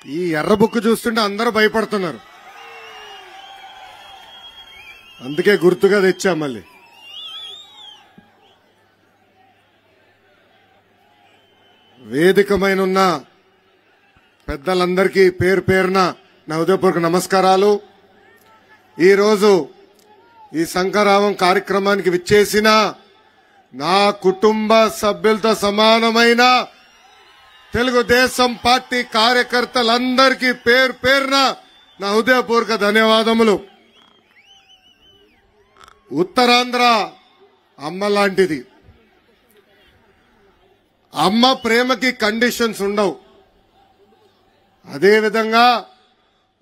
ఈ ఎర్ర బుక్ చూస్తుంటే అందరూ భయపడుతున్నారు. అందుకే గుర్తుగా తెచ్చా. మళ్ళీ వేదికమైన ఉన్న పెద్దలందరికీ పేరు పేరున నా హృదయపూర్వక నమస్కారాలు. ఈరోజు ఈ శంఖారావం కార్యక్రమానికి విచ్చేసిన నా కుటుంబ సభ్యులతో సమానమైన తెలుగుదేశం పార్టీ కార్యకర్తలందరికీ పేరు పేరున నా హృదయపూర్వక ధన్యవాదములు. ఉత్తరాంధ్ర అమ్మ లాంటిది. అమ్మ ప్రేమకి కండిషన్స్ ఉండవు. అదేవిధంగా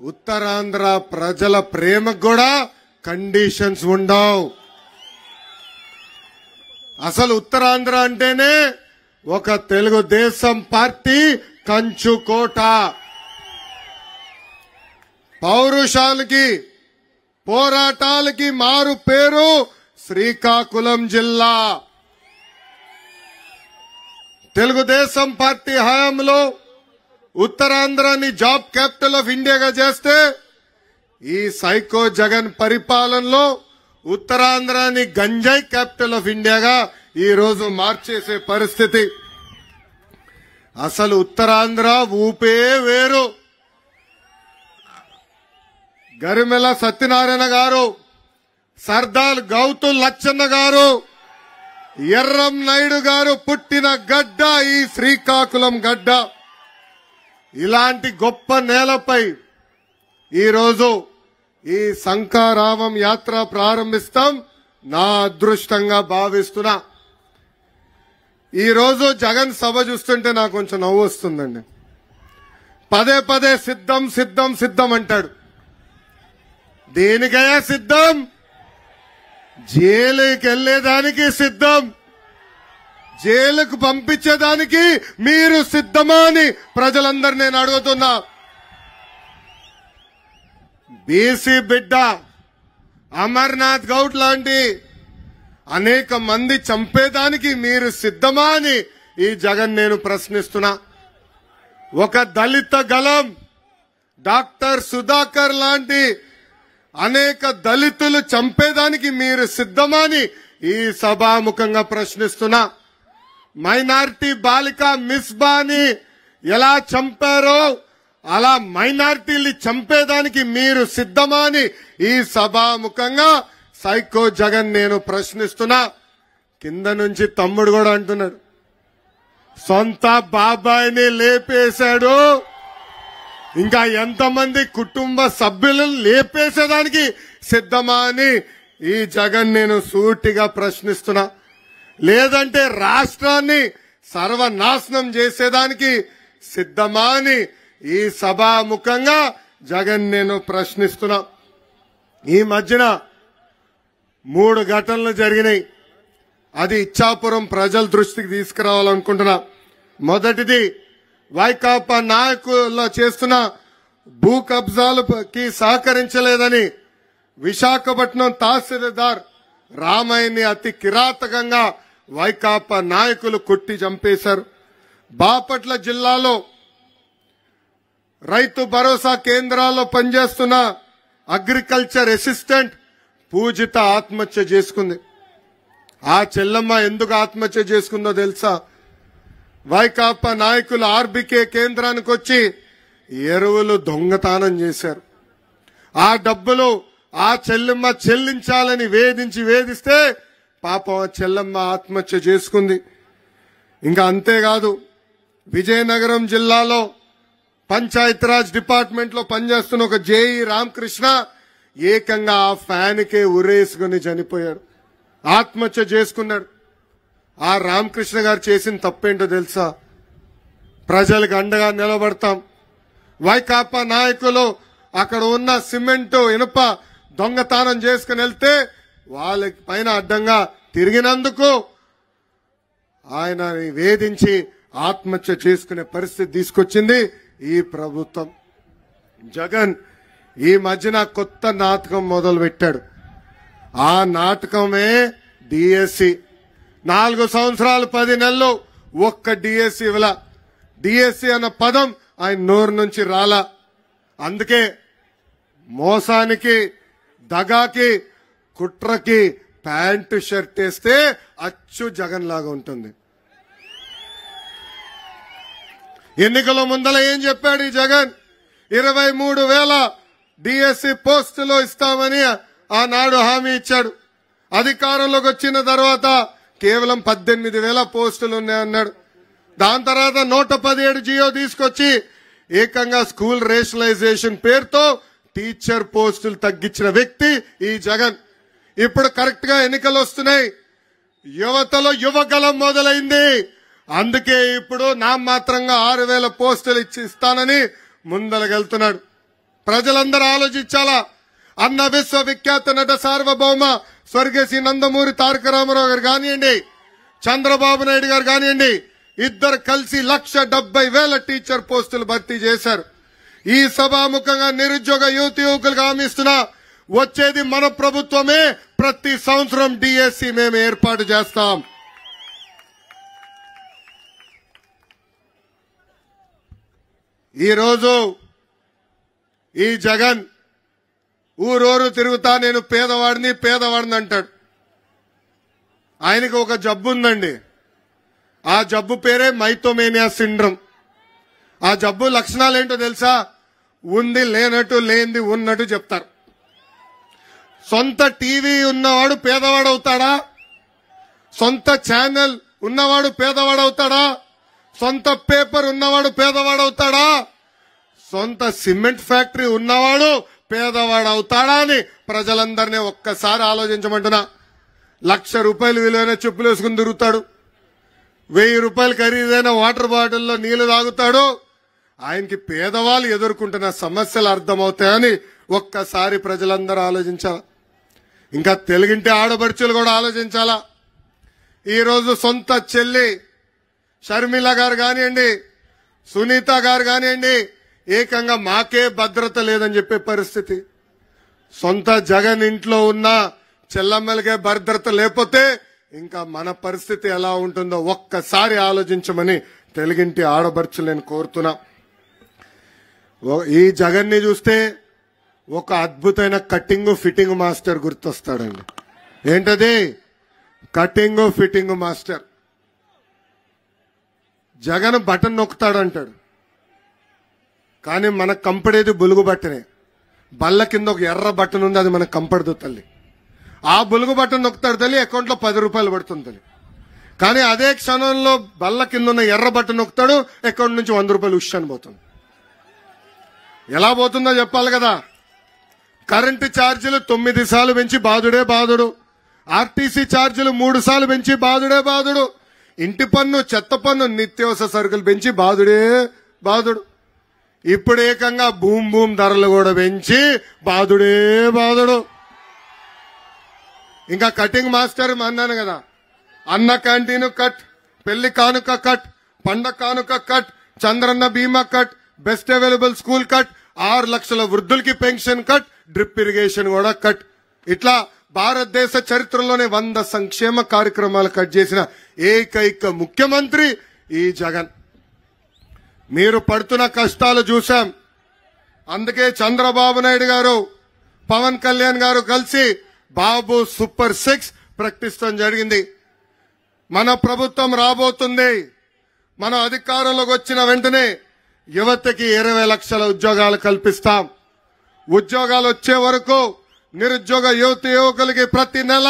ఉత్తరాంధ్ర ప్రజల ప్రేమకు కూడా కండిషన్స్ ఉండవు. అసలు ఉత్తరాంధ్ర అంటేనే ఒక తెలుగుదేశం పార్టీ కంచుకోట. పౌరుషాలకి పోరాటాలకి మారు పేరు శ్రీకాకుళం జిల్లా. తెలుగుదేశం పార్టీ హయాంలో ఉత్తరాంధ్రాని జాబ్ క్యాపిటల్ ఆఫ్ ఇండియాగా చేస్తే ఈ సైకో జగన్ పరిపాలనలో ఉత్తరాంధ్రాని గంజాయి క్యాపిటల్ ఆఫ్ ఇండియాగా ఈ రోజు మార్చేసే పరిస్థితి. అసలు ఉత్తరాంధ్ర ఊపే వేరు. గరిమెల సత్యనారాయణ గారు, సర్దార్ గౌతు లచ్చన్న గారు, ఎర్రం నాయుడు గారు పుట్టిన గడ్డ ఈ శ్రీకాకుళం గడ్డ. ఇలాంటి గొప్ప నేలపై ఈరోజు ఈ శంఖారావం యాత్ర ప్రారంభిస్తాం. నా అదృష్టంగా భావిస్తున్నా. ఈరోజు జగన్ సభ చూస్తుంటే నాకు కొంచెం నవ్వు వస్తుందండి. పదే పదే సిద్ధం సిద్ధం సిద్ధం అంటాడు. దేనికయ్యా సిద్ధం? జైలుకి వెళ్లేదానికి సిద్ధం. జైలుకు పంపించేదానికి మీరు సిద్ధమా అని ప్రజలందరూ నేను అడుగుతున్నా. బీసీ బిడ్డ అమర్నాథ్ గౌడ్ లాంటి అనేక మంది చంపేదానికి మీరు సిద్ధమా అని ఈ జగన్ నేను ప్రశ్నిస్తున్నా. ఒక దళిత గలం డాక్టర్ సుధాకర్ లాంటి అనేక దళితులు చంపేదానికి మీరు సిద్ధమా అని ఈ సభాముఖంగా ప్రశ్నిస్తున్నా. మైనారిటీ బాలిక మిస్బాని ఎలా చంపారో అలా మైనారిటీని చంపేదానికి మీరు సిద్ధమా అని ఈ సభాముఖంగా సైకో జగన్ నేను ప్రశ్నిస్తున్నా. కింద నుంచి తమ్ముడు కూడా అంటున్నాడు, సొంత బాబాయిని లేపేశాడు, ఇంకా ఎంతమంది కుటుంబ సభ్యులను లేపేసేదానికి సిద్ధమా అని ఈ జగన్ నేను సూటిగా ప్రశ్నిస్తున్నా. లేదంటే రాష్ట్రాన్ని సర్వనాశనం చేసేదానికి సిద్ధమా అని ఈ సభాముఖంగా జగన్ నేను ప్రశ్నిస్తున్నా. ఈ మధ్యన 3 ఘటనలు జరిగినాయి. అది ఇచ్చాపురం ప్రజల దృష్టికి తీసుకురావాలనుకుంటున్నా. మొదటిది, వైకాపా నాయకులు చేస్తున్న భూ కబ్జాలకి సహకరించలేదని విశాఖపట్నం తహసీల్దార్ రామయ్యని అతి కిరాతకంగా వైకాపా నాయకులు కొట్టి చంపేశారు. బాపట్ల జిల్లాలో రైతు భరోసా కేంద్రాల్లో పనిచేస్తున్న అగ్రికల్చర్ అసిస్టెంట్ పూజిత ఆత్మహత్య చేసుకుంది. ఆ చెల్లమ్మ ఎందుకు ఆత్మహత్య చేసుకుందో తెలుసా? వైకాపా నాయకులు ఆర్బీకే కేంద్రానికి వచ్చి ఎరువులు దొంగతనం చేశారు. ఆ డబ్బులు ఆ చెల్లెమ్మ చెల్లించాలని వేధిస్తే పాపం ఆ చెల్లెమ్మ ఆత్మహత్య చేసుకుంది. ఇంకా అంతేకాదు, విజయనగరం జిల్లాలో పంచాయతీరాజ్ డిపార్ట్మెంట్ లో పనిచేస్తున్న ఒక జేఈ రామకృష్ణ ఏకంగా ఆ ఫ్యాన్ కే ఉరేసుకుని చనిపోయాడు, ఆత్మహత్య చేసుకున్నాడు. ఆ రామకృష్ణ గారు చేసిన తప్పేంటో తెలుసా? ప్రజలకు అండగా నిలబడతాం. వైకాపా నాయకులు అక్కడ ఉన్న సిమెంట్ ఇనుప దొంగతనం చేసుకుని వెళ్తే వాళ్ళ పైన అడ్డంగా తిరిగినందుకు ఆయన వేధించి ఆత్మహత్య చేసుకునే పరిస్థితి తీసుకొచ్చింది ఈ ప్రభుత్వం. జగన్ ఈ మధ్యన కొత్త నాటకం మొదలు పెట్టాడు. ఆ నాటకమే డిఎస్సి. 4 సంవత్సరాలు 10 నెలలు ఒక్క డిఎస్సి ఇవ్వలా. డిఎస్సి అన్న పదం ఆయన నోరు నుంచి రాలా. అందుకే మోసానికి, దగాకి, కుట్రకి ప్యాంటు షర్ట్ వేస్తే అచ్చు జగన్ లాగా ఉంటుంది. ఎన్నికల ముందల ఏం చెప్పాడు ఈ జగన్? 23,000 డిఎస్సి పోస్టులు ఇస్తామని ఆనాడు హామీ ఇచ్చాడు. అధికారంలోకి వచ్చిన తర్వాత కేవలం 18,000 పోస్టులు ఉన్నాయన్నాడు. దాని తర్వాత 117 జియో తీసుకొచ్చి ఏకంగా స్కూల్ రేషనలైజేషన్ పేరుతో టీచర్ పోస్టులు తగ్గించిన వ్యక్తి ఈ జగన్. ఇప్పుడు కరెక్ట్ గా ఎన్నికలు వస్తున్నాయి, యువతలో యువగలం మొదలైంది. అందుకే ఇప్పుడు నామమాత్రంగా 6,000 పోస్టులు ఇస్తానని ముందలగెళ్తున్నాడు. ప్రజలందరూ ఆలోచించాలా. అన్న విశ్వవిఖ్యాత నట సార్వభౌమ స్వర్గీయ నందమూరి తారక రామారావు గారు కానివ్వండి, చంద్రబాబు నాయుడు గారు కానివ్వండి, ఇద్దరు కలిసి 170,000 టీచర్ పోస్టులు భర్తీ చేశారు. ఈ సభాముఖంగా నిరుద్యోగ యువకులకు హామీ ఇస్తున్నా, వచ్చేది మన ప్రభుత్వమే. ప్రతి సంవత్సరం డిఎస్సి మేము ఏర్పాటు చేస్తాం. ఈరోజు ఈ జగన్ ఊరూరు తిరుగుతా నేను పేదవాడిని అంటాడు. ఆయనకు ఒక జబ్బు ఉందండి. ఆ జబ్బు పేరే మైథోమేనియా సిండ్రోమ్. ఆ జబ్బు లక్షణాలు ఏంటో తెలుసా? ఉంది లేనట్టు, లేనిది ఉన్నట్టు చెప్తారు. సొంత టీవీ ఉన్నవాడు పేదవాడు అవుతాడా? సొంత ఛానల్ ఉన్నవాడు పేదవాడు అవుతాడా? సొంత పేపర్ ఉన్నవాడు పేదవాడు అవుతాడా? సొంత సిమెంట్ ఫ్యాక్టరీ ఉన్నవాడు పేదవాడు అవుతాడా అని ప్రజలందరినీ ఒక్కసారి ఆలోచించమంటున్నా. 1,00,000 రూపాయలు విలువైన చెప్పులు వేసుకుని తిరుగుతాడు, 1,000 రూపాయలు ఖరీదైన వాటర్ బాటిల్లో నీళ్లు తాగుతాడు. ఆయనకి పేదవాళ్ళు ఎదుర్కొంటున్న సమస్యలు అర్థమవుతాయని ఒక్కసారి ప్రజలందరూ ఆలోచించాలా. ఇంకా తెలుగింటి ఆడపడుచులు కూడా ఆలోచించాలా. ఈరోజు సొంత చెల్లి షర్మిల గారు కానివ్వండి, సునీత గారు కానివ్వండి, ఏకంగా మాకే భద్రత లేదని చెప్పే పరిస్థితి. సొంత జగన్ ఇంట్లో ఉన్న చెల్లమ్మలకే భద్రత లేకపోతే ఇంకా మన పరిస్థితి ఎలా ఉంటుందో ఒక్కసారి ఆలోచించమని తెలుగింటి ఆడపడుచులు నేను కోరుతున్నా. ఈ జగన్ ని చూస్తే ఒక అద్భుతమైన కటింగ్ ఫిట్టింగ్ మాస్టర్ గుర్తొస్తాడండి. ఏంటది? Cutting fitting master. Jagan button నొక్కుతాడంటాడు, కానీ మనకు కంపడేది బులుగు బట్టనే. బల్ల కింద ఒక ఎర్ర బటన్ ఉంది, అది మనకు కంపడదు తల్లి. ఆ బులుగు బటన్ నొక్కుతాడు తల్లి, అకౌంట్ లో 10 రూపాయలు పడుతుంది తల్లి. కానీ అదే క్షణంలో బల్ల కింద ఉన్న ఎర్ర బటన్ నొక్కుతాడు, అకౌంట్ నుంచి 100 రూపాయలు ఉష్షని పోతుంది. ఎలా పోతుందో చెప్పాలి కదా. కరెంటు ఛార్జీలు 9 సార్లు పెంచి బాధుడే బాధుడు, ఆర్టీసీ ఛార్జీలు 3 సార్లు పెంచి బాధుడే బాధుడు, ఇంటి పన్ను, చెత్త పన్ను, నిత్యావసర సరుకులు పెంచి బాధుడే బాధుడు. ఇప్పుడు ఏకంగా భూమ్ ధరలు కూడా పెంచి బాధుడే బాధుడు. ఇంకా కటింగ్ మాస్టర్ అన్నాను కదా, అన్న క్యాంటీన్ కట్, పెళ్లి కానుక కట్, పండగ కానుక కట్, చంద్రన్న బీమా cut, best available school cut, 6 లక్షల వృద్ధులకి పెన్షన్ కట్, డ్రిప్ ఇరిగేషన్ కూడా కట్. ఇట్లా భారతదేశ చరిత్రలోనే 100 సంక్షేమ కార్యక్రమాలు కట్ చేసిన ఏకైక ముఖ్యమంత్రి ఈ జగన్. మీరు పడుతున్న కష్టాలు చూశాం. అందుకే చంద్రబాబు నాయుడు గారు, పవన్ కళ్యాణ్ గారు కలిసి బాబు సూపర్ 6 ప్రకటించడం జరిగింది. మన ప్రభుత్వం రాబోతుంది. మన అధికారంలోకి వచ్చిన వెంటనే యువతకి 20 లక్షల ఉద్యోగాలు కల్పిస్తాం. ఉద్యోగాలు వచ్చే వరకు నిరుద్యోగ యువకులకి ప్రతి నెల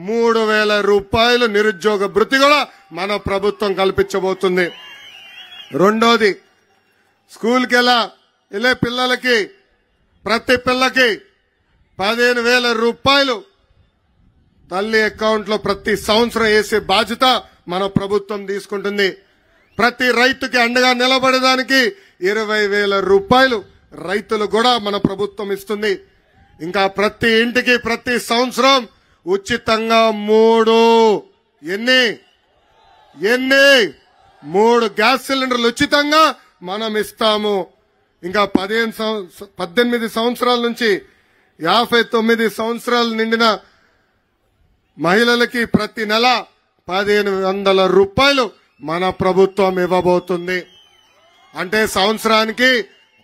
3,000 రూపాయలు నిరుద్యోగ భృతి కూడా మన ప్రభుత్వం కల్పించబోతుంది. రెండోది, స్కూల్కి వెళ్ళే పిల్లలకి ప్రతి పిల్లకి 15,000 రూపాయలు తల్లి అకౌంట్ లో ప్రతి సంవత్సరం వేసే బాధ్యత మన ప్రభుత్వం తీసుకుంటుంది. ప్రతి రైతుకి అండగా నిలబడడానికి 20,000 రూపాయలు రైతులు కూడా మన ప్రభుత్వం ఇస్తుంది. ఇంకా ప్రతి ఇంటికి ప్రతి సంవత్సరం ఉచితంగా 3 గ్యాస్ సిలిండర్లు ఉచితంగా మనం ఇస్తాము. ఇంకా 18 సంవత్సరాల నుంచి 59 సంవత్సరాలు నిండిన మహిళలకి ప్రతి నెల 1,500 రూపాయలు మన ప్రభుత్వం ఇవ్వబోతుంది. అంటే సంవత్సరానికి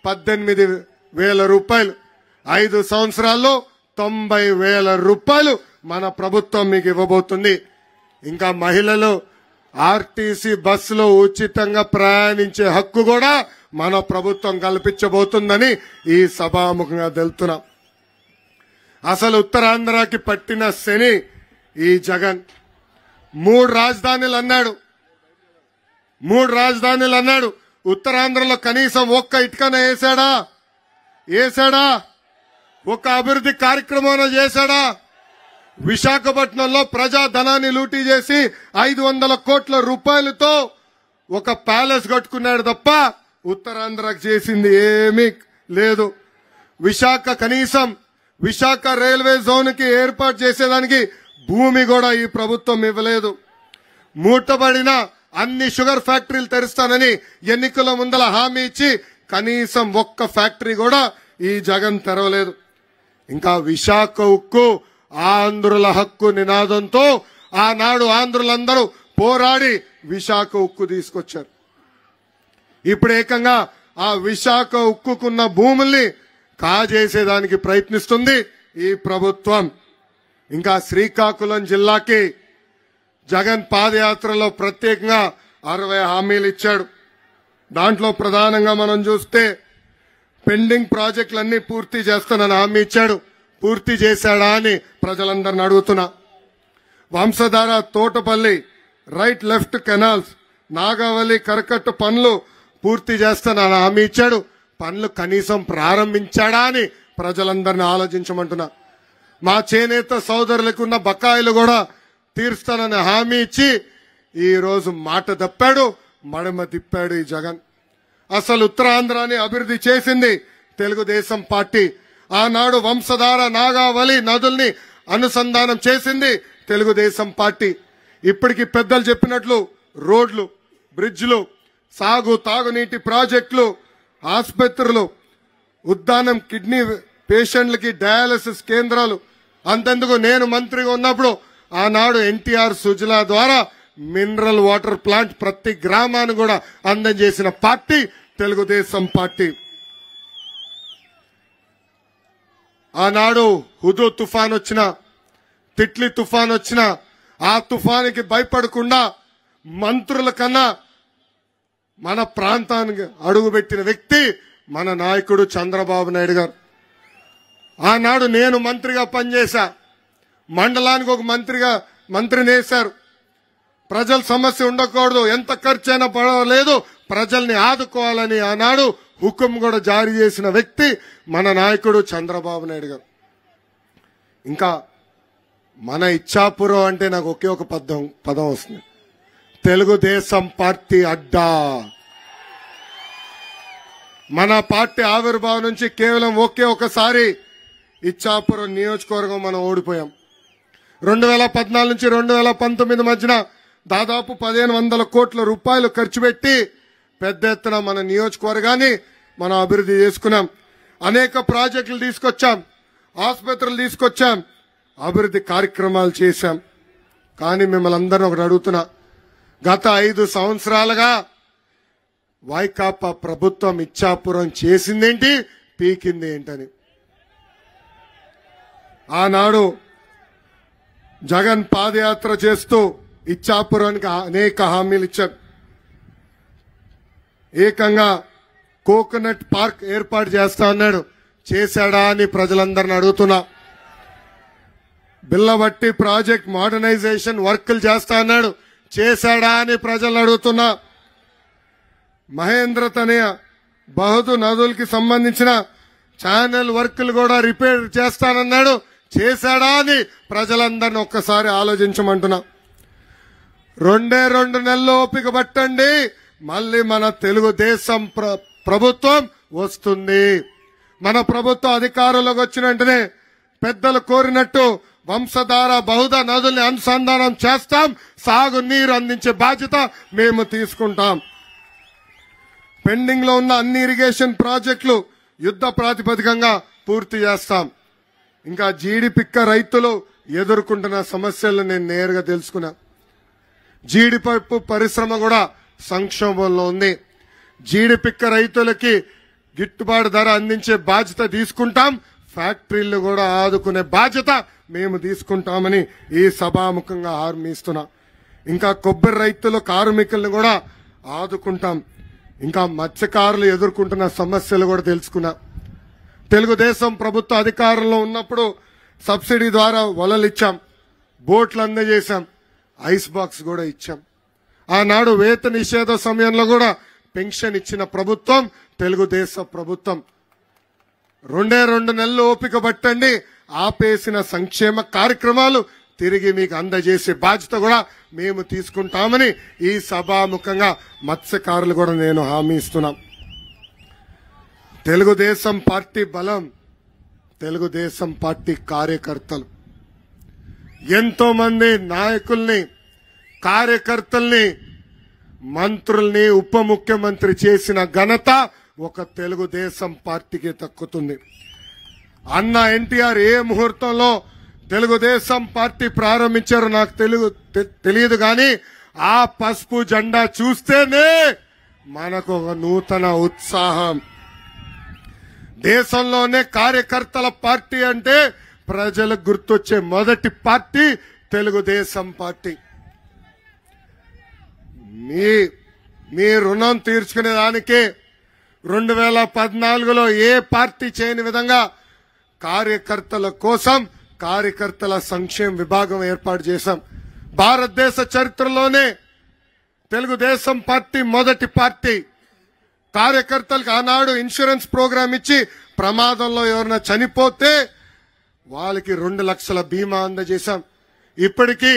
18,000 రూపాయలు, 5 సంవత్సరాల్లో 90,000 రూపాయలు మన ప్రభుత్వం మీకు ఇవ్వబోతుంది. ఇంకా మహిళలు ఆర్టీసీ బస్సులో ఉచితంగా ప్రయాణించే హక్కు కూడా మన ప్రభుత్వం కల్పించబోతుందని ఈ సభాముఖంగా తెలుపుతున్నాం. అసలు ఉత్తరాంధ్రకి పట్టిన శని ఈ జగన్. 3 రాజధానులు అన్నాడు. ఉత్తరాంధ్రలో కనీసం ఒక్క ఇటుకన వేసాడా? ఒక్క అభివృద్ధి కార్యక్రమం చేశాడా? విశాఖపట్నంలో ప్రజాధనాన్ని లూటీ చేసి 500 కోట్ల రూపాయలతో ఒక ప్యాలెస్ కట్టుకున్నాడు తప్ప ఉత్తరాంధ్రకు చేసింది ఏమీ లేదు. విశాఖ రైల్వే జోన్ కి ఏర్పాటు చేసేదానికి భూమి కూడా ఈ ప్రభుత్వం ఇవ్వలేదు. మూటబడిన అన్ని షుగర్ ఫ్యాక్టరీలు తెరుస్తానని ఎన్నికల ముందల హామీ ఇచ్చి కనీసం ఒక్క ఫ్యాక్టరీ కూడా ఈ జగన్ తెరవలేదు. ఇంకా విశాఖ ఉక్కు ఆంధ్రుల హక్కు నినాదంతో ఆనాడు ఆంధ్రులందరూ పోరాడి విశాఖ ఉక్కు తీసుకొచ్చారు. ఇప్పుడు ఏకంగా ఆ విశాఖ ఉక్కుకున్న భూముల్ని కాజేసేదానికి ప్రయత్నిస్తుంది ఈ ప్రభుత్వం. ఇంకా శ్రీకాకుళం జిల్లాకి జగన్ పాదయాత్రలో ప్రత్యేకంగా 60 హామీలు ఇచ్చాడు. దాంట్లో ప్రధానంగా మనం చూస్తే పెండింగ్ ప్రాజెక్టులన్నీ పూర్తి చేస్తానని హామీ ఇచ్చాడు. పూర్తి చేశాడా అని ప్రజలందరిని అడుగుతున్నా. Vamsadhara, Thotapalli, right left canals, Nagavali కరకట్టు పనులు పూర్తి చేస్తానని హామీ ఇచ్చాడు. పనులు కనీసం ప్రారంభించాడా అని ప్రజలందరినీ ఆలోచించమంటున్నా. మా చేనేత సోదరులకున్న బకాయిలు కూడా తీరుస్తానని హామీ ఇచ్చి ఈ రోజు మాట తప్పాడు, మడమ తిప్పాడు ఈ జగన్. అసలు ఉత్తరాంధ్రాని అభివృద్ధి చేసింది తెలుగుదేశం పార్టీ. ఆనాడు వంశధార, నాగావళి నదుల్ని అనుసంధానం చేసింది తెలుగుదేశం పార్టీ. ఇప్పటికి పెద్దలు చెప్పినట్లు రోడ్లు, బ్రిడ్జ్లు, తాగునీటి ప్రాజెక్టులు, ఆసుపత్రులు, ఉద్దానం కిడ్నీ పేషెంట్లకి డయాలసిస్ కేంద్రాలు. అంతెందుకు నేను మంత్రిగా ఉన్నప్పుడు ఆనాడు ఎన్టీఆర్ సుజలా ద్వారా మినరల్ వాటర్ ప్లాంట్ ప్రతి గ్రామాన్ని కూడా అందజేసిన పార్టీ తెలుగుదేశం పార్టీ. ఆనాడు హుదూ తుఫాన్ వచ్చినా, తిట్లీ తుఫాన్ వచ్చినా ఆ తుఫానికి భయపడకుండా మంత్రుల కన్నా మన ప్రాంతానికి అడుగుపెట్టిన వ్యక్తి మన నాయకుడు చంద్రబాబు నాయుడు గారు. ఆనాడు నేను మంత్రిగా పనిచేశా. మండలానికి ఒక మంత్రిని వేశారు. ప్రజల సమస్య ఉండకూడదు, ఎంత ఖర్చైనా పర్వాలేదు, ప్రజల్ని ఆదుకోవాలని ఆనాడు హుకుం కూడా జారీ చేసిన వ్యక్తి మన నాయకుడు చంద్రబాబు నాయుడు గారు. ఇంకా మన ఇచ్చాపురం అంటే నాకు ఒకే ఒక పదం వస్తుంది, తెలుగుదేశం పార్టీ అడ్డా. మన పార్టీ ఆవిర్భావం నుంచి కేవలం ఒకే ఒకసారి ఇచ్చాపురం నియోజకవర్గం మనం ఓడిపోయాం. 2014 నుంచి 2019 మధ్యన దాదాపు 1500 కోట్ల రూపాయలు ఖర్చు పెట్టి పెద్ద ఎత్తున మన నియోజకవర్గాన్ని మనం అభివృద్ధి చేసుకున్నాం. అనేక ప్రాజెక్టులు తీసుకొచ్చాం, ఆసుపత్రులు తీసుకొచ్చాం, అభివృద్ధి కార్యక్రమాలు చేశాం. కానీ మిమ్మల్ని అందరినీ ఒకటి అడుగుతున్నా, గత 5 సంవత్సరాలుగా వైకాపా ప్రభుత్వం ఇచ్చాపురం చేసిందేంటి, పీకింది ఏంటని. ఆనాడు జగన్ పాదయాత్ర చేస్తూ ఇచ్చాపురానికి అనేక హామీలు ఇచ్చారు. ఏకంగా కోకోనట్ పార్క్ ఏర్పాటు చేస్తా అన్నాడు, చేశాడా అని ప్రజలందరిని అడుగుతున్నా. బిల్లబట్టి ప్రాజెక్ట్ మోడర్నైజేషన్ వర్కులు చేస్తా అన్నాడు, చేశాడా అని ప్రజలను అడుగుతున్నా. మహేంద్ర తనయ బహుదు నదులకి సంబంధించిన ఛానల్ వర్కులు కూడా రిపేర్ చేస్తానన్నాడు, చేశాడా అని ప్రజలందరినీ ఒక్కసారి ఆలోచించమంటున్నా. 2 నెలలు ఓపిక పట్టండి, మళ్ళీ మన తెలుగుదేశం ప్రభుత్వం వస్తుంది. మన ప్రభుత్వం అధికారంలోకి వచ్చిన వెంటనే పెద్దలు కోరినట్టు వంశధార, బహుదా నదుల్ని అనుసంధానం చేస్తాం, సాగునీరు అందించే బాధ్యత మేము తీసుకుంటాం. పెండింగ్ లో ఉన్న అన్ని ఇరిగేషన్ ప్రాజెక్టులు యుద్ధ ప్రాతిపదికంగా పూర్తి చేస్తాం. ఇంకా జీడిపిక్క రైతులు ఎదుర్కొంటున్న సమస్యలు నేను నేరుగా తెలుసుకున్నా. జీడిపప్పు పరిశ్రమ కూడా సంక్షోభంలో ఉంది. జీడిపిక్క రైతులకి గిట్టుబాటు ధర అందించే బాధ్యత తీసుకుంటాం. ఫ్యాక్టరీలు కూడా ఆదుకునే బాధ్యత మేము తీసుకుంటామని ఈ సభాముఖంగా హామీ ఇస్తున్నాం. ఇంకా కొబ్బరి రైతులు కార్మికులను కూడా ఆదుకుంటాం. ఇంకా మత్స్యకారులు ఎదుర్కొంటున్న సమస్యలు కూడా తెలుసుకున్నాం. తెలుగుదేశం ప్రభుత్వ అధికారంలో ఉన్నప్పుడు సబ్సిడీ ద్వారా వలలు ఇచ్చాం, బోట్లు అందజేశాం, ఐస్ బాక్స్ కూడా ఇచ్చాం. ఆనాడు వేత నిషేధ సమయంలో కూడా పెన్షన్ ఇచ్చిన ప్రభుత్వం తెలుగుదేశం ప్రభుత్వం. 2 నెలలు ఓపిక పట్టండి, ఆపేసిన సంక్షేమ కార్యక్రమాలు తిరిగి మీకు అందజేసే బాధ్యత కూడా మేము తీసుకుంటామని ఈ సభాముఖంగా మత్స్యకారులు కూడా నేను హామీ ఇస్తున్నాం. తెలుగుదేశం పార్టీ బలం తెలుగుదేశం పార్టీ కార్యకర్తలు. ఎంతో మంది నాయకుల్ని, కార్యకర్తల్ని, మంత్రుల్ని ఉప ముఖ్యమంత్రి చేసిన ఘనత ఒక తెలుగుదేశం పార్టీకి దక్కుతుంది. అన్న ఎన్టీఆర్ ఏ ముహూర్తంలో తెలుగుదేశం పార్టీ ప్రారంభించారో నాకు తెలియదు కానీ ఆ పసుపు జెండా చూస్తేనే మనకు ఒక నూతన ఉత్సాహం. దేశంలోనే కార్యకర్తల పార్టీ అంటే ప్రజలకు గుర్తొచ్చే మొదటి పార్టీ తెలుగుదేశం పార్టీ. మీ రుణం తీర్చుకునే దానికి 2014లో ఏ పార్టీ చేయని విధంగా కార్యకర్తల కోసం కార్యకర్తల సంక్షేమ విభాగం ఏర్పాటు చేశాం. భారతదేశ చరిత్రలోనే తెలుగుదేశం పార్టీ మొదటి పార్టీ. కార్యకర్తలకు ఆనాడు ఇన్సూరెన్స్ ప్రోగ్రాం ఇచ్చి ప్రమాదంలో ఎవరైనా చనిపోతే వాళ్ళకి 2 లక్షల బీమా అందజేశాం. ఇప్పటికీ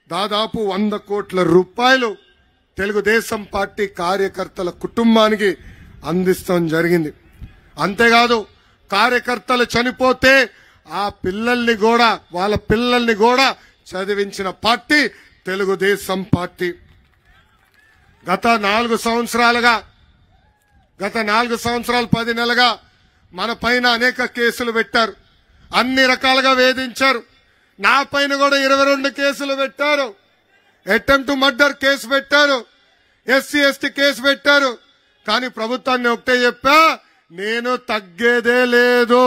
దాదాపు 100 కోట్ల రూపాయలు తెలుగుదేశం పార్టీ కార్యకర్తల కుటుంబానికి అందిస్తాం జరిగింది. అంతేకాదు కార్యకర్తలు చనిపోతే ఆ పిల్లల్ని కూడా వాళ్ళ పిల్లల్ని కూడా చదివించిన పార్టీ తెలుగుదేశం పార్టీ. గత 4 సంవత్సరాలు 10 నెలలుగా మన పైన అనేక కేసులు పెట్టారు, అన్ని రకాలుగా వేధించారు. నా పైన కూడా 22 కేసులు పెట్టారు. అటెంప్ట్ టు మర్డర్ కేసు పెట్టారు, ఎస్సీ ఎస్టీ కేసు పెట్టారు. కానీ ప్రభుత్వాన్ని ఒకటే చెప్పా, నేను తగ్గేదే లేదు.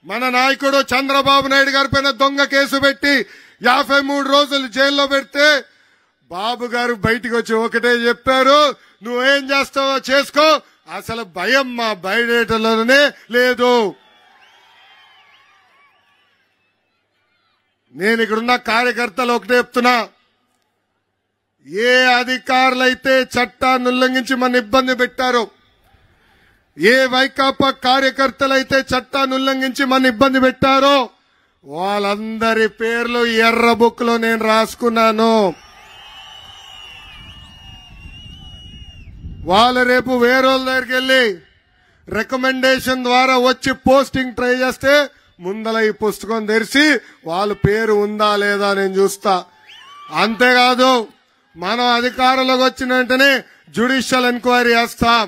మన నాయకుడు చంద్రబాబు నాయుడు గారి పైన దొంగ కేసు పెట్టి 53 రోజులు జైల్లో పెడితే బాబు గారు బయటికి వచ్చి ఒకటే చెప్పారు, నువ్వేం చేస్తావో చేసుకో, అసలు భయం మా బయటలోనే లేదు. నేను ఇక్కడున్న కార్యకర్తలు ఒకటే చెప్తున్నా, ఏ అధికారులైతే చట్టాన్ని ఉల్లంఘించి మన ఇబ్బంది పెట్టారో, ఏ వైకాపా కార్యకర్తలైతే చట్టాన్ని ఉల్లంఘించి మన ఇబ్బంది పెట్టారో వాళ్ళందరి పేర్లు ఎర్ర బుక్ లో నేను రాసుకున్నాను. వాళ్ళు రేపు వేరేళ్ళ దగ్గరికి వెళ్లి రికమెండేషన్ ద్వారా వచ్చి పోస్టింగ్ ట్రై చేస్తే ముందల ఈ పుస్తకం తెరిచి వాళ్ళ పేరు ఉందా లేదా నేను చూస్తా. అంతేకాదు మనం అధికారంలోకి వచ్చిన వెంటనే జ్యుడిషియల్ ఎంక్వైరీ చేస్తాం.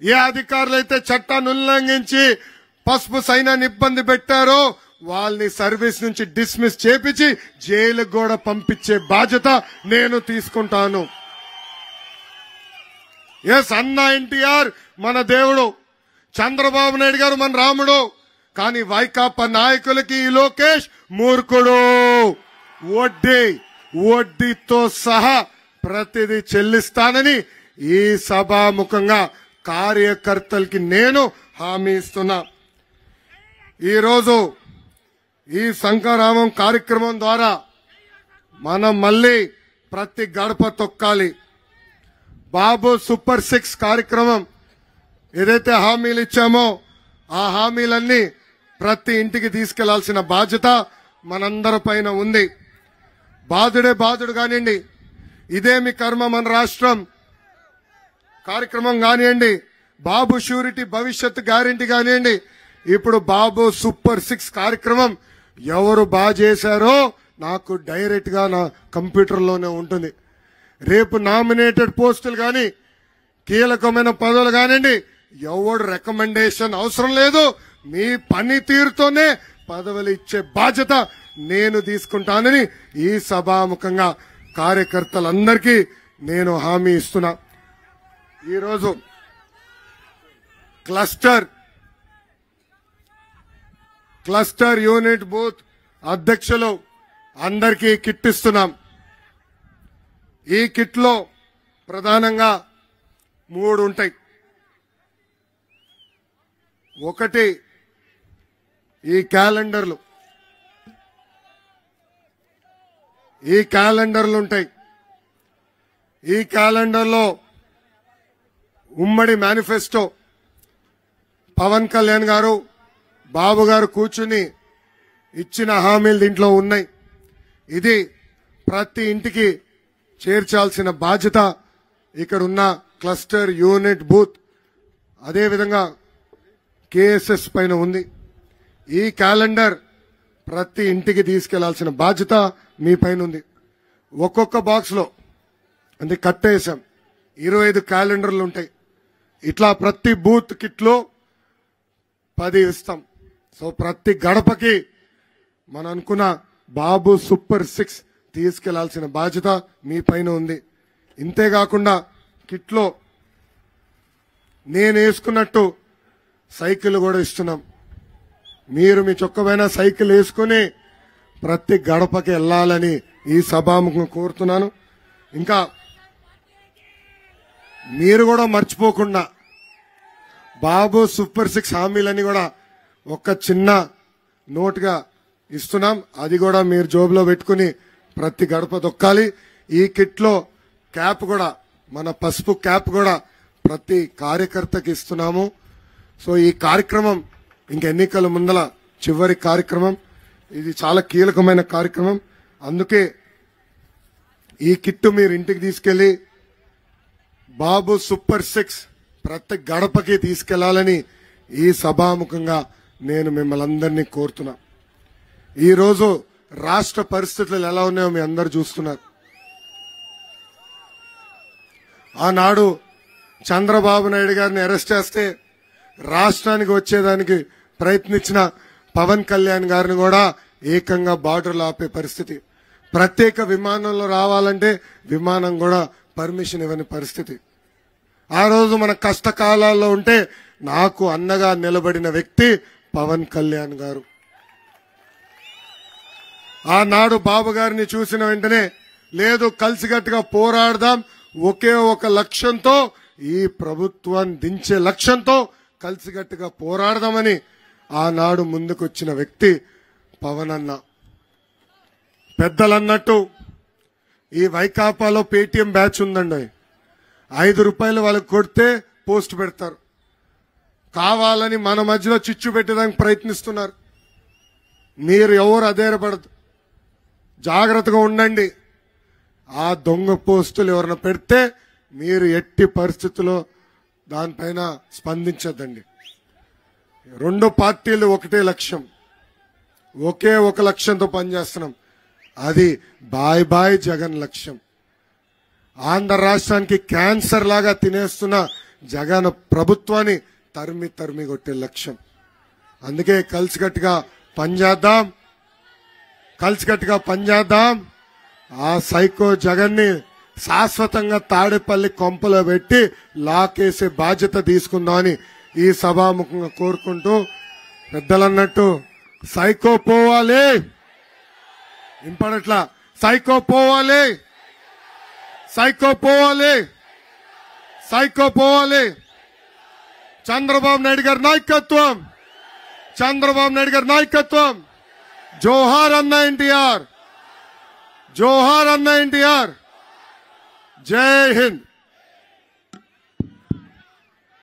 ఏ అధికారులు అయితే చట్టాన్ని ఉల్లంఘించి పసుపు సైన్యాన్ని ఇబ్బంది పెట్టారో వాళ్ళని సర్వీస్ నుంచి డిస్మిస్ చేపించి జైలుకు కూడా పంపించే బాధ్యత నేను తీసుకుంటాను. ఎస్, అన్న ఎన్టీఆర్ మన దేవుడు, చంద్రబాబు నాయుడు గారు మన రాముడు. కానీ వైకాపా నాయకులకి ఈ లోకేష్ మూర్ఖుడు. వడ్డీతో సహా ప్రతిదీ చెల్లిస్తానని ఈ సభాముఖంగా కార్యకర్తలకి నేను హామీ ఇస్తున్నా. ఈరోజు ఈ శంకరామం కార్యక్రమం ద్వారా మనం మళ్ళీ ప్రతి గడప తొక్కాలి. బాబు సూపర్ 6 కార్యక్రమం ఏదైతే హామీలు ఇచ్చామో ఆ హామీలన్నీ ప్రతి ఇంటికి తీసుకెళ్లాల్సిన బాధ్యత మనందరి పైన ఉంది. బాధుడు కానివ్వండి, ఇదే మీ కర్మ మన రాష్ట్రం కార్యక్రమం కానివ్వండి, బాబు షూరిటీ భవిష్యత్ గ్యారెంటీ కానివ్వండి, ఇప్పుడు బాబు సూపర్ 6 కార్యక్రమం ఎవరు బాగా చేశారో నాకు డైరెక్ట్ గా నా కంప్యూటర్లోనే ఉంటుంది. రేపు నామినేటెడ్ పోస్టులు కానీ కీలకమైన పదవులు కానివ్వండి, ఎవడు రికమెండేషన్ అవసరం లేదు, మీ పనితీరుతోనే పదవులు ఇచ్చే బాధ్యత నేను తీసుకుంటానని ఈ సభాముఖంగా కార్యకర్తలందరికీ నేను హామీ ఇస్తున్నా. ఈరోజు క్లస్టర్ యూనిట్ బూత్ అధ్యక్షులు అందరికీ కిట్ ఇస్తున్నాం. ఈ కిట్ లో ప్రధానంగా 3 ఉంటాయి. ఒకటి ఈ క్యాలెండర్లు ఉంటాయి. ఈ క్యాలెండర్లో ఉమ్మడి మేనిఫెస్టో పవన్ కళ్యాణ్ గారు బాబు గారు కూర్చుని ఇచ్చిన హామీలు దీంట్లో ఉన్నాయి. ఇది ప్రతి ఇంటికి చేర్చాల్సిన బాధ్యత ఇక్కడ ఉన్న క్లస్టర్ యూనిట్ బూత్ అదేవిధంగా కేఎస్ఎస్ పైన ఉంది. ఈ క్యాలెండర్ ప్రతి ఇంటికి తీసుకెళ్లాల్సిన బాధ్యత మీ పైన ఉంది. ఒక్కొక్క బాక్స్ లో అంటే కట్టేసాం 25 క్యాలెండర్లు ఉంటాయి. ఇట్లా ప్రతి బూత్ కిట్ లో 10 ఇస్తాం. సో ప్రతి గడపకి మనం అనుకున్న బాబు సూపర్ 6 తీసుకెళ్లాల్సిన బాధ్యత మీ పైన ఉంది. ఇంతేకాకుండా కిట్ లో నేను వేసుకున్నట్టు సైకిల్ కూడా ఇస్తున్నాం. మీరు మీ చొక్కపైన సైకిల్ వేసుకుని ప్రతి గడపకి వెళ్లాలని ఈ సభాముఖం కోరుతున్నాను. ఇంకా మీరు కూడా మర్చిపోకుండా బాబు సూపర్ 6 హామీలని కూడా ఒక చిన్న నోట్గా ఇస్తున్నాం. అది కూడా మీరు జోబులో పెట్టుకుని ప్రతి గడప దొక్కాలి. ఈ కిట్ లో క్యాప్ కూడా మన పసుపు క్యాప్ కూడా ప్రతి కార్యకర్తకి ఇస్తున్నాము. సో ఈ కార్యక్రమం ఇంక ఎన్నికల ముందల చివరి కార్యక్రమం. ఇది చాలా కీలకమైన కార్యక్రమం. అందుకే ఈ కిట్టు మీరు ఇంటికి తీసుకెళ్లి బాబు సూపర్ 6 ప్రతి గడపకి తీసుకెళ్లాలని ఈ సభాముఖంగా నేను మిమ్మల్ని అందరినీ కోరుతున్నా. ఈ రోజు రాష్ట్ర పరిస్థితులు ఎలా ఉన్నాయో మీ అందరు చూస్తున్నారు. ఆనాడు చంద్రబాబు నాయుడు గారిని అరెస్ట్ చేస్తే రాష్ట్రానికి వచ్చేదానికి ప్రయత్నించిన పవన్ కళ్యాణ్ గారిని కూడా ఏకంగా బార్డర్లో ఆపే పరిస్థితి. ప్రత్యేక విమానంలో రావాలంటే విమానం కూడా పర్మిషన్ ఇవ్వని పరిస్థితి. ఆ రోజు మన కష్టకాలాల్లో ఉంటే నాకు అన్నగా నిలబడిన వ్యక్తి పవన్ కళ్యాణ్ గారు. ఆనాడు బాబు గారిని చూసిన వెంటనే లేదు కలిసికట్టుగా పోరాడదాం, ఒకే ఒక లక్ష్యంతో ఈ ప్రభుత్వాన్ని దించే లక్ష్యంతో కలిసికట్టుగా పోరాడదామని ఆనాడు ముందుకొచ్చిన వ్యక్తి పవన్ అన్న. పెద్దలన్నట్టు ఈ వైకాపాలో పేటీఎం బ్యాచ్ ఉందండి. 5 రూపాయలు వాళ్ళకి కొడితే పోస్ట్ పెడతారు. కావాలని మన మధ్యలో చిచ్చు పెట్టడానికి ప్రయత్నిస్తున్నారు. మీరు ఎవరు అధైర్యపడదు, జాగ్రత్తగా ఉండండి. ఆ దొంగ పోస్టులు ఎవరైనా పెడితే మీరు ఎట్టి పరిస్థితుల్లో దానిపైన స్పందించద్దండి. 2 పార్టీలు ఒకటే లక్ష్యం, ఒకే ఒక లక్ష్యంతో పనిచేస్తున్నాం. అది బాయ్ బాయ్ జగన్ లక్ష్యం. ఆంధ్ర రాష్ట్రానికి క్యాన్సర్ లాగా తినేస్తున్న జగన్ ప్రభుత్వాన్ని తరిమి తరిమి కొట్టే లక్ష్యం. అందుకే కలిసికట్టుగా పనిచేద్దాం. ఆ సైకో జగన్ని శాశ్వతంగా తాడేపల్లి కొంపలో పెట్టి లాకేసే బాధ్యత తీసుకుందామని ఈ సభాముఖంగా కోరుకుంటూ, పెద్దలన్నట్టు సైకో పోవాలి, ఇంపడట్లా సైకో పోవాలి. చంద్రబాబు నాయుడు గారి నాయకత్వం. జోహార్ అన్న ఎన్టీఆర్. జై హింద్.